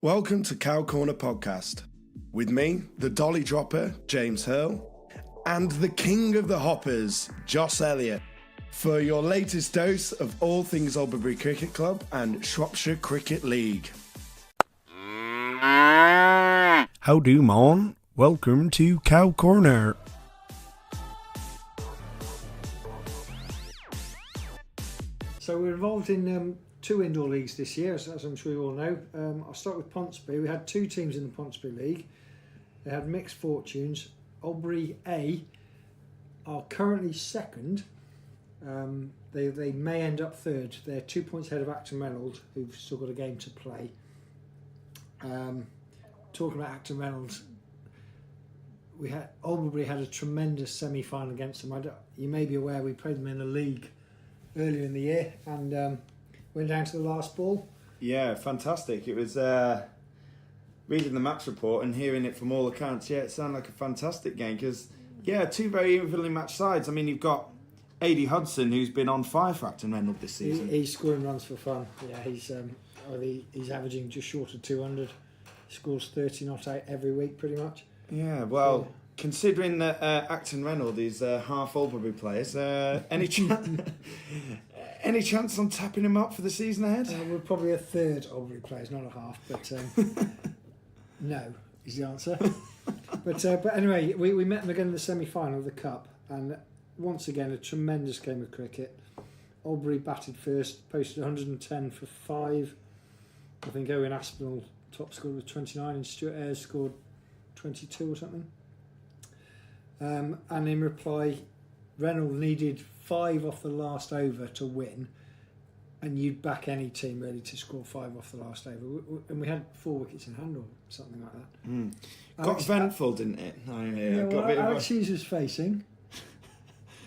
Welcome to Cow Corner Podcast. With me, the Dolly Dropper, James Hurl, and the King of the Hoppers, Joss Elliott, for your latest dose of all things Alberbury Cricket Club and Shropshire Cricket League. How do, mon? Welcome to Cow Corner. So we're involved in two indoor leagues this year, as I'm sure you all know. I'll start with Ponsonby. We had two teams in the Ponsonby League. They had mixed fortunes. Alberbury A are currently second. They may end up third. They're 2 points ahead of Acton Reynolds, who've still got a game to play. Talking about Acton Reynolds, Alberbury had a tremendous semi-final against them. You may be aware we played them in a league earlier in the year and went down to the last ball. Yeah, fantastic. It was reading the match report and hearing it from all accounts. Yeah, it sounded like a fantastic game because, two very evenly matched sides. I mean, you've got A.D. Hudson, who's been on fire for Acton Reynolds this season. He's scoring runs for fun. Yeah, he's averaging just short of 200. He scores 30 not out every week, pretty much. Yeah, well, considering that Acton Reynolds is half Alberbury players, any chance on tapping him up for the season ahead? We're probably a third Alberbury players, not a half, but no is the answer. But anyway, we met them again in the semi-final of the Cup, and once again a tremendous game of cricket. Alberbury batted first, posted 110 for 5. I think Owen Aspinall top scored with 29 and Stuart Ayres scored 22 or something. And in reply, Reynolds needed 5 off the last over to win, and you'd back any team really to score 5 off the last over. And we had 4 wickets in hand or something like that. Got eventful, didn't it? Alex Hughes was facing.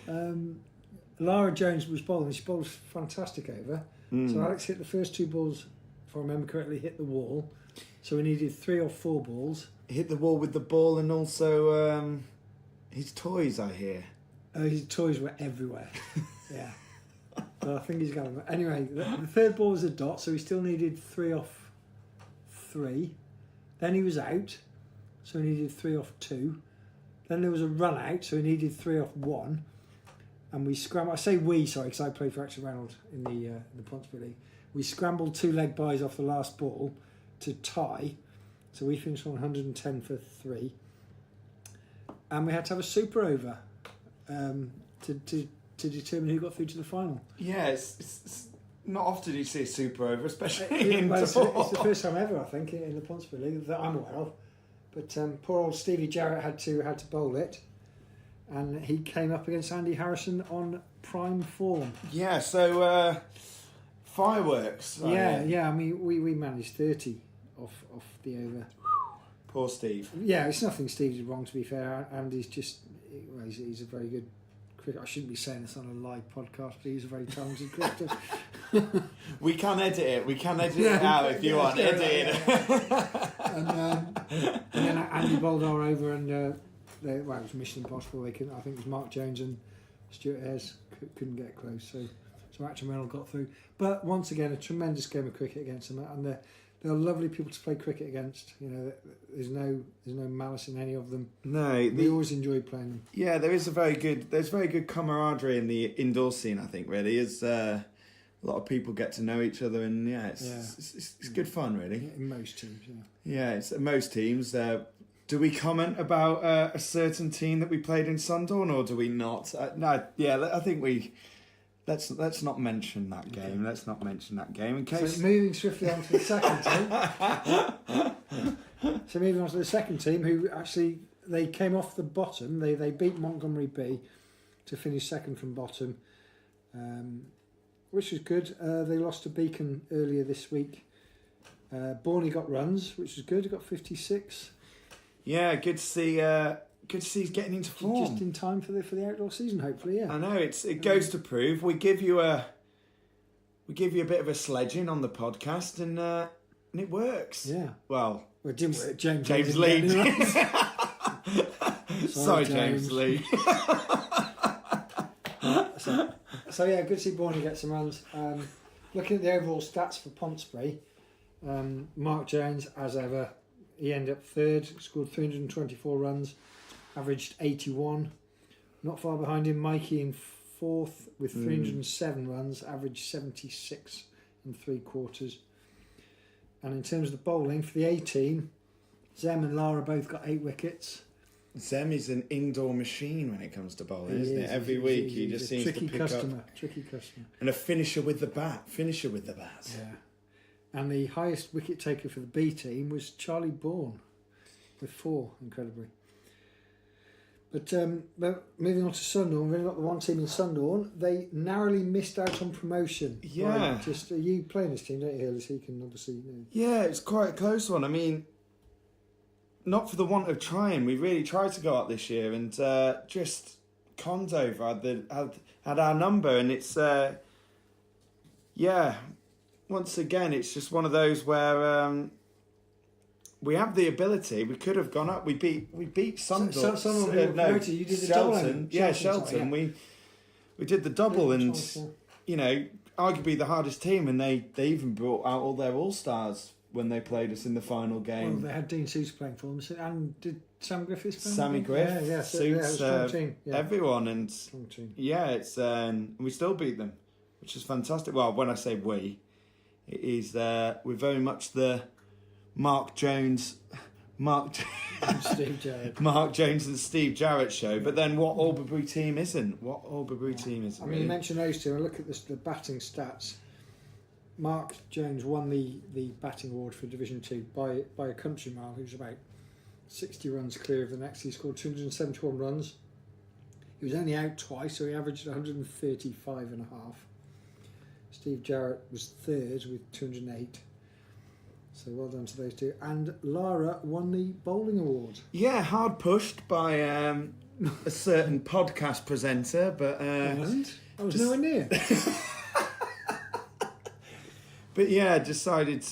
Lara Jones was bowling. She bowled fantastic over. So Alex hit the first 2 balls, if I remember correctly, hit the wall. So we needed 3 or 4 balls. Hit the wall with the ball and also his toys, I hear. His toys were everywhere. Yeah. But I think he's going to... Anyway, the third ball was a dot, so he still needed 3 off 3. Then he was out, so he needed 3 off 2. Then there was a run out, so he needed 3 off 1. And we scrambled... I say we, sorry, because I played for Acton Reynolds in the Ponsonby League. We scrambled 2 leg byes off the last ball to tie. So we finished on 110 for 3. And we had to have a super over to determine who got through to the final. Yeah, it's not often you see a super over, especially in it's the first time ever, I think, in the Ponsonby League that I'm aware of. But poor old Stevie Jarrett had to bowl it, and he came up against Andy Harrison on prime form. Yeah, so fireworks. Yeah. I mean, we managed 30 off the over. Poor Steve. Yeah, it's nothing Steve did wrong, to be fair. Andy's just, he's a very good cricketer. I shouldn't be saying this on a live podcast, but he's a very talented cricketer. We can edit it. We can edit it out if you want. Edit it. And then Andy bowled our over, and it was mission impossible. I think it was Mark Jones and Stuart Ayres couldn't get close. So Acton Reynolds got through. But once again, a tremendous game of cricket against them, and they're lovely people to play cricket against. You know, there's no malice in any of them. No, we always enjoy playing them. Yeah, there's very good camaraderie in the indoor scene. I think really is a lot of people get to know each other, and it's good fun really. In most teams, it's most teams. Do we comment about a certain team that we played in Sundawn, or do we not? I think we. Let's not mention that game. Okay. Let's not mention that game in case. So moving swiftly on to the second team. Who actually they came off the bottom. They beat Montgomery B to finish second from bottom, which was good. They lost to Beacon earlier this week. Borney got runs, which was good. He got 56. Yeah, good to see. Good to see he's getting into form. Just in time for the outdoor season, hopefully. Yeah. I know it goes to prove we give you a bit of a sledging on the podcast, and it works. Yeah. Well, it didn't work. James Lee. Sorry, James Lee. So yeah, good to see Borney get some runs. Looking at the overall stats for Ponsonby, Mark Jones, as ever, he ended up third, scored 324 runs, averaged 81. Not far behind him, Mikey in fourth with 307 runs, averaged 76 and 3/4. And in terms of the bowling, for the A team, Zem and Lara both got 8 wickets. Zem is an indoor machine when it comes to bowling, isn't it? Every week he just seems to pick up. Tricky customer. And a finisher with the bat. Yeah. And the highest wicket taker for the B team was Charlie Bourne with 4, incredibly. But moving on to Sundawn, we've got the one team in Sundawn. They narrowly missed out on promotion. Yeah. You playing this team, don't you, Hurley? So you can obviously... Yeah, it's quite a close one. I mean, not for the want of trying. We really tried to go up this year, and just Condover had our number, and it's once again it's just one of those where we have the ability. We could have gone up. We beat Sunderland. You did the Shelton. double. Shelton. We did the double, and arguably the hardest team, and they even brought out all their all-stars when they played us in the final game. Well, they had Dean Suits playing for them, and did Sam Griffiths play? Sammy Griff, Suits, everyone, and strong team. it's we still beat them, which is fantastic. Well, when I say we, it is we're very much the Mark Jones and Steve Jarrett show. But then what Alberbury team isn't? I mean, you mentioned those two. I look at the batting stats. Mark Jones won the batting award for Division 2 by a country mile. He was about 60 runs clear of the next. He scored 271 runs. He was only out twice, so he averaged 135 and a half. Steve Jarrett was third with 208. So well done to those two. And Lara won the bowling award. Yeah, hard pushed by a certain podcast presenter, but I wasn't. I was nowhere near. But yeah, decided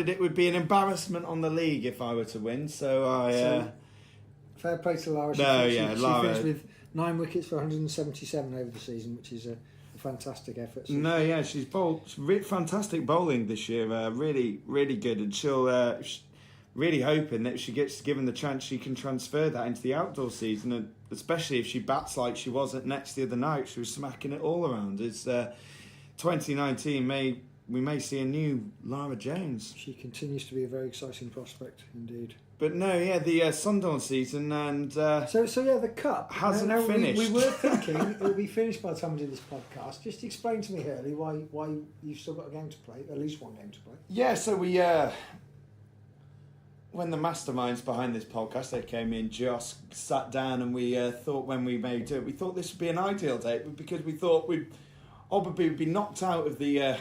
it would be an embarrassment on the league if I were to win. So fair play to Lara. She Lara finished with 9 wickets for 177 over the season, which is a fantastic effort. So. She's bowled fantastic bowling this year. Really, really good, and she'll really hoping that if she gets given the chance, she can transfer that into the outdoor season, and especially if she bats like she was at Nets the other night. She was smacking it all around. It's 2019 we may see a new Lara Jones. She continues to be a very exciting prospect indeed. But the Sundawn season and the cup hasn't finished. We were thinking it would be finished by the time we did this podcast. Just explain to me, Hurley, why you've still got a game to play, at least one game to play. Yeah, so we when the masterminds behind this podcast they came in, just sat down and we thought when we may do it, we thought this would be an ideal date because we thought Alberbury would be knocked out of the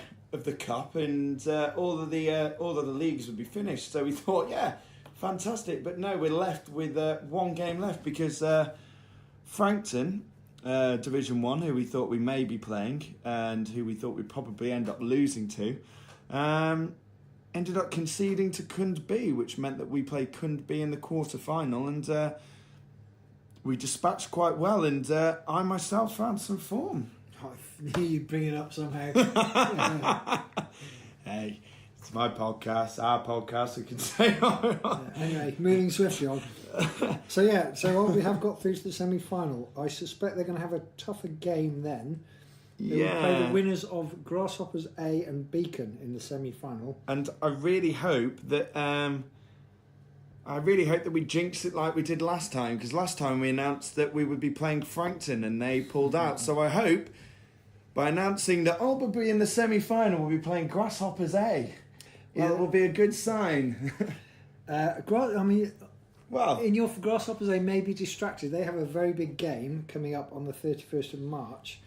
cup and all of the leagues would be finished. So we thought, fantastic. But no, we're left with one game left because Frankton, Division 1, who we thought we may be playing and who we thought we'd probably end up losing to, ended up conceding to Cund B, which meant that we played Cund B in the quarter-final, and we dispatched quite well, and I myself found some form. I knew you'd bring it up somehow. Hey, it's my podcast, our podcast, we can say. Anyway, moving swiftly on. So we have got through to the semi-final. I suspect they're going to have a tougher game then. They will play the winners of Grasshoppers A and Beacon in the semi-final. And I really hope that we jinx it like we did last time, because last time we announced that we would be playing Frankton and they pulled out. So I hope by announcing that Alberbury in the semi-final will be playing Grasshoppers A, it will be a good sign. In your Grasshoppers, they may be distracted. They have a very big game coming up on the 31st of March.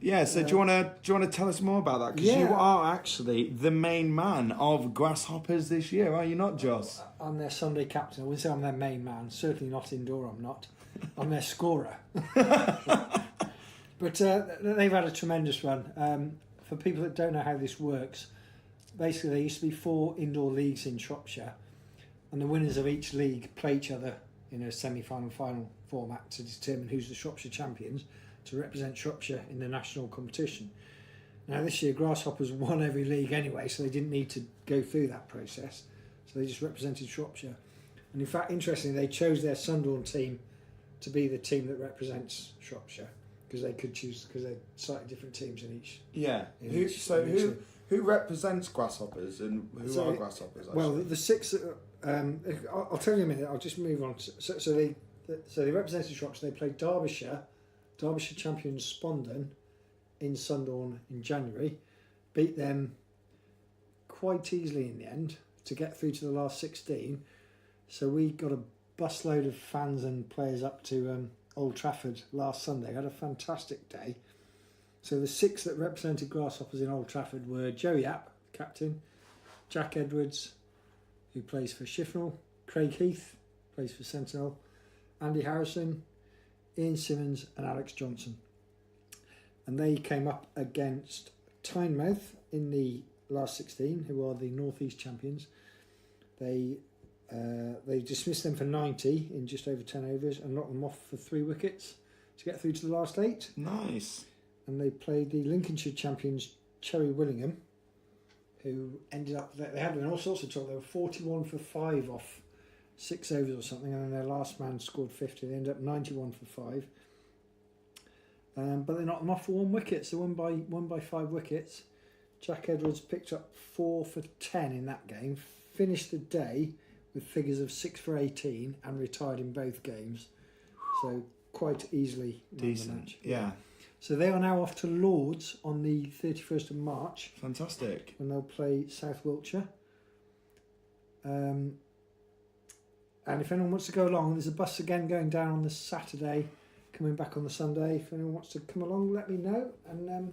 Yeah, so do you want to tell us more about that? Because you are actually the main man of Grasshoppers this year, are you not, Joss? I'm their Sunday captain. I wouldn't say I'm their main man. Certainly not indoor, I'm not. I'm their scorer. But they've had a tremendous run. For people that don't know how this works, basically there used to be 4 indoor leagues in Shropshire, and the winners of each league play each other in a semi-final final format to determine who's the Shropshire champions to represent Shropshire in the national competition. Now this year, Grasshoppers won every league anyway, so they didn't need to go through that process. So they just represented Shropshire. And in fact, interestingly, they chose their Sunderland team to be the team that represents Shropshire, because they could choose, because they're slightly different teams in each. Yeah. Who represents Grasshoppers and who are Grasshoppers? Actually? Well, the six. I'll tell you in a minute. I'll just move on. So they represented Shropshire. They played Derbyshire champions Spondon in Sunderland in January, beat them quite easily in the end to get through to the last 16. So we got a busload of fans and players up to Old Trafford last Sunday. Had a fantastic day. So the six that represented Grasshoppers in Old Trafford were Joe Yapp, captain, Jack Edwards, who plays for Shifnal, Craig Heath, plays for Sentinel, Andy Harrison, Ian Simmons and Alex Johnson. And they came up against Tynemouth in the last 16, who are the North East champions. They dismissed them for 90 in just over 10 overs and knocked them off for 3 wickets to get through to the last 8. Nice. And they played the Lincolnshire champions Cherry Willingham, who ended up, they had all sorts of trouble. They were 41 for 5 off 6 overs or something, and then their last man scored 50. They ended up 91 for 5. But they knocked them off for 1 wicket, so won by 5 wickets. Jack Edwards picked up 4 for 10 in that game, finished the day with figures of 6 for 18 and retired in both games. So quite easily won the match. Yeah. So they are now off to Lords on the 31st of March. Fantastic. And they'll play South Wiltshire. And if anyone wants to go along, there's a bus again going down on the Saturday, coming back on the Sunday. If anyone wants to come along, let me know. And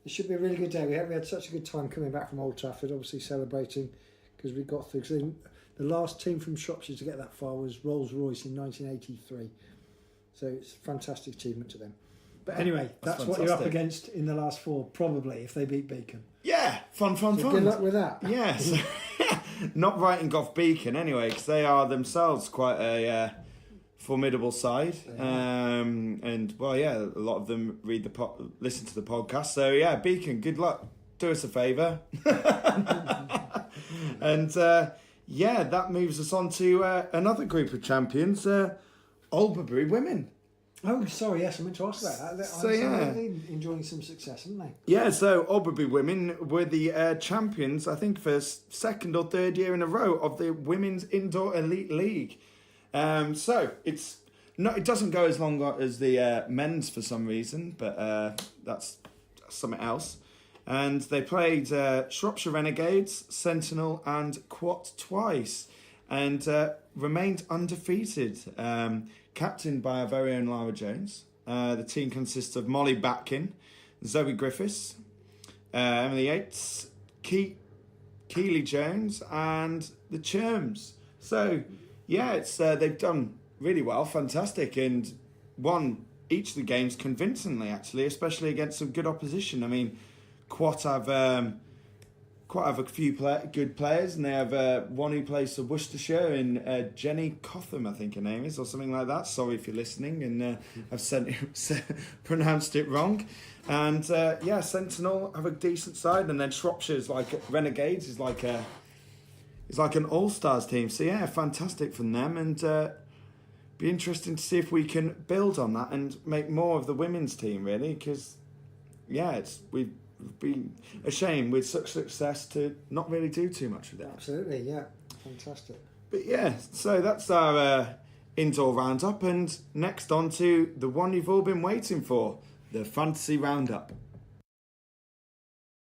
it should be a really good day. We had such a good time coming back from Old Trafford, obviously celebrating because we got through. Cause the last team from Shropshire to get that far was Rolls-Royce in 1983. So it's a fantastic achievement to them. But anyway, that's what you're up against in the last 4, probably, if they beat Beacon. Yeah, fun. Good luck with that. Yes. Not writing off Beacon anyway, because they are themselves quite a formidable side. And, well, yeah, a lot of them listen to the podcast. So, yeah, Beacon, good luck. Do us a favour. And, yeah, that moves us on to another group of champions, Alberbury women. Oh, sorry, yes, I meant to ask that. So, they're enjoying some success, haven't they? Yeah, so Alberbury women were the champions, I think, for 2nd or 3rd year in a row of the Women's Indoor Elite League. So it doesn't go as long as the men's for some reason, but that's something else. And they played Shropshire Renegades, Sentinel and Quat twice, and remained undefeated. Captained by our very own Lara Jones. The team consists of Molly Batkin, Zoe Griffiths, Emily Yates, Keely Jones, and the Churms. So, yeah, it's they've done really well, fantastic, and won each of the games convincingly, actually, especially against some good opposition. I mean, Quat have a few good players, and they have one who plays for Worcestershire in Jenny Cotham, I think her name is, or something like that. Sorry if you're listening and I've pronounced it wrong. And yeah, Sentinel have a decent side, and then Shropshire's like Renegades is like an all-stars team. So yeah, fantastic from them, and be interesting to see if we can build on that and make more of the women's team, really, because yeah, we've been a shame with such success to not really do too much with it. Absolutely, yeah. Fantastic. But yeah, so that's our indoor roundup, and next on to the one you've all been waiting for, the fantasy roundup.